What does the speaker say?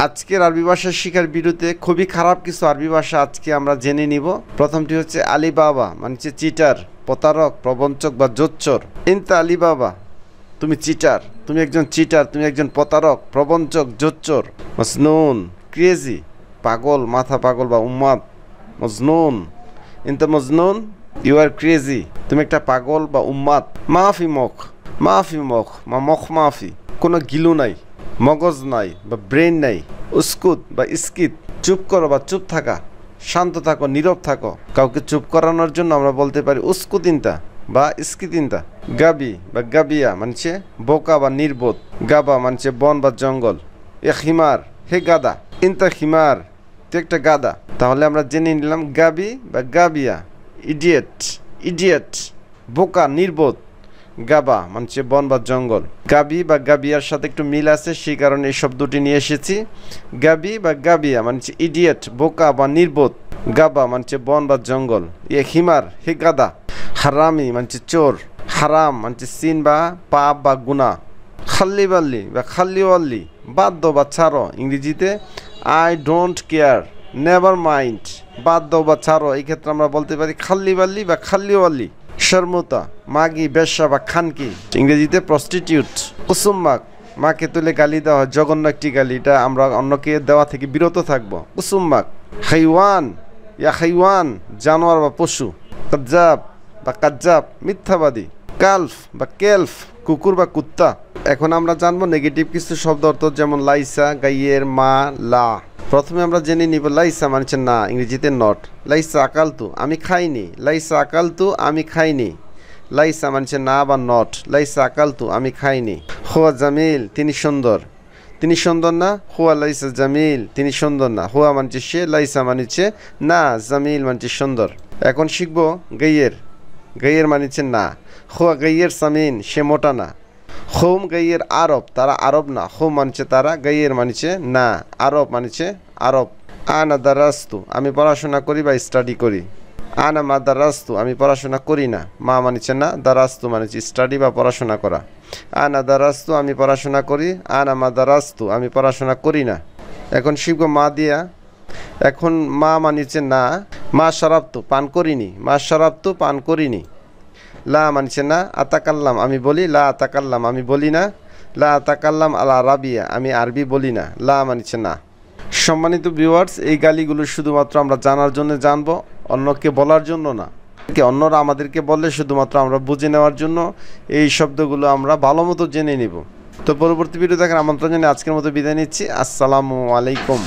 আজকের আরবি ভাষা শিখার ভিডিওতে খুবই খারাপ কিছু আরবি ভাষা আজকে আমরা জেনে নিব। প্রথমটি হচ্ছে আলিবাবা, মানে হচ্ছে চিটার, প্রতারক, প্রবঞ্চক বা জোচ্চর। ইনতা আলিবাবা, তুমি চিটার, তুমি একজন চিটার, তুমি একজন প্রতারক, প্রবঞ্চক, জোচ্চর। মজনুন, ক্রেজি, পাগল, মাথা পাগল বা উম্মাদ। মজনুন, ইনতা মজনুন, ইউ আর ক্রেজি, তুমি একটা পাগল বা উম্মাদ। মাফি মুখ, মাফি মুখ, মুখ মাফি, কোনো গিলু নাই, মগজ নাই বা ব্রেন নাই। উস্কুত বা ইস্কিত, চুপ করো বা চুপ থাকা, শান্ত থাকো, নীরব থাকো। কাউকে চুপ করানোর জন্য আমরা বলতে পারি উস্কুতিনতা বা ইস্কিতিনতা। গাবি বা গাবিয়া মানছে বোকা বা নির্বোধ। গাবা মানছে বন বা জঙ্গল। এ খিমার, হে গাদা। ইনতা খিমার, তুই একটা গাদা। তাহলে আমরা জেনে নিলাম গাবি বা গাবিয়া, ইডিয়েট, ইডিয়েট, বোকা, নির্বোধ। গাবা মানছে বন বা জঙ্গল। গাবি বা গাবিয়ার সাথে একটু মিল আছে, সেই কারণে এই শব্দটি নিয়ে এসেছি। গাবি বা গাবিয়া মানছে ইডিয়েট, বোকা বা নির্বোধ। গাবা মানছে বন বা জঙ্গল। এ হিমার, হে গাদা। হারামি মানছে চোর। হারাম মানছে সিন বা পাপ বা গুনাহ। খাল্লিবাল্লি বা খাল্লিওয়াল্লি, বাদ দাও বা ছাড়ো। ইংরেজিতে I don't care, never mind, বাদ দাও বা ছাড়ো। এই ক্ষেত্রে আমরা বলতে পারি খাল্লিবাল্লি বা খাল্লিওয়াল্লি। শর্মুতা, মাগি, বেশ্যা বা খানকি, ইংরেজিতে প্রস্টিটিউট। কুসুম্মাক, মাকে তুলে গালি দেওয়া হয়, জঘন্য একটি গালি, এটা আমরা অন্যকে দেওয়া থেকে বিরত থাকবো। কুসুম্মাক। হাইওয়ান, ইয়া হাইওয়ান, জানোয়ার বা পশু। কাজ্জাব বা কাজ্জাব, মিথ্যাবাদী। কালফ বা কেলফ, কুকুর বা কুত্তা। এখন আমরা জানবো নেগেটিভ কিছু শব্দ অর্থ, যেমন লাইসা, গাইয়ের, মা, লা। প্রথমে আমরা জেনে নিব লাইসা মানছে না, ইংরেজিতে নট। লাইসা আকালতু, আমি খাইনি। লাইসা আকালতু, আমি খাইনি। লাইসা মানছে না বা নট। লাইসা আকালতু, আমি খাইনি। হুয়া জামিল, তিনি সুন্দর। তিনি সুন্দর না। হুয়া লাইসা জামিল, তিনি সুন্দর না। হুয়া মানছে সে, লাইসা মানছে না, জামিল মানছে সুন্দর। এখন শিখবো গাইয়ের। গাইয়ের মানছে না। হুয়া গাইয়ের সামিন, সে মোটা না। হোম গাইয়ের আরব, তারা আরব না। হোম মানছে তারা, গাইয়ের মানছে না, আরব মানছে আরব। আনা দারাস্তু, আমি পড়াশোনা করি বা স্টাডি করি। আনা মা দারাস্তু, আমি পড়াশোনা করি না। মা মানছে না, দারাস্তু মানছে স্টাডি বা পড়াশোনা করা। আনা দারাস্তু, আমি পড়াশোনা করি। আনা মা দারাস্তু, আমি পড়াশোনা করি না। এখন শিখব মা দিয়া। এখন মা মানছে না। মা শরাবতু, পান করিনি। মা শরাবতু, পান করিনি। লা মানছে না। আতাকাল্লাম, আমি বলি। লা আতাকাল্লাম, আমি বলি না। লা আতাকাল্লাম আল আরাবিয়া, আমি আরবি বলি না। লা মানছে না। সম্মানিত ভিউয়ার্স, এই গালিগুলো শুধুমাত্র আমরা জানার জন্য জানবো, অন্যকে বলার জন্য না। অন্যরা আমাদেরকে বললে শুধুমাত্র আমরা বুঝে নেওয়ার জন্য এই শব্দগুলো আমরা ভালো মতো জেনে নিব। তো পরবর্তী ভিডিও দেখার আমন্ত্রণ জানিয়ে আজকের মতো বিদায় নিচ্ছি। আসসালামু আলাইকুম।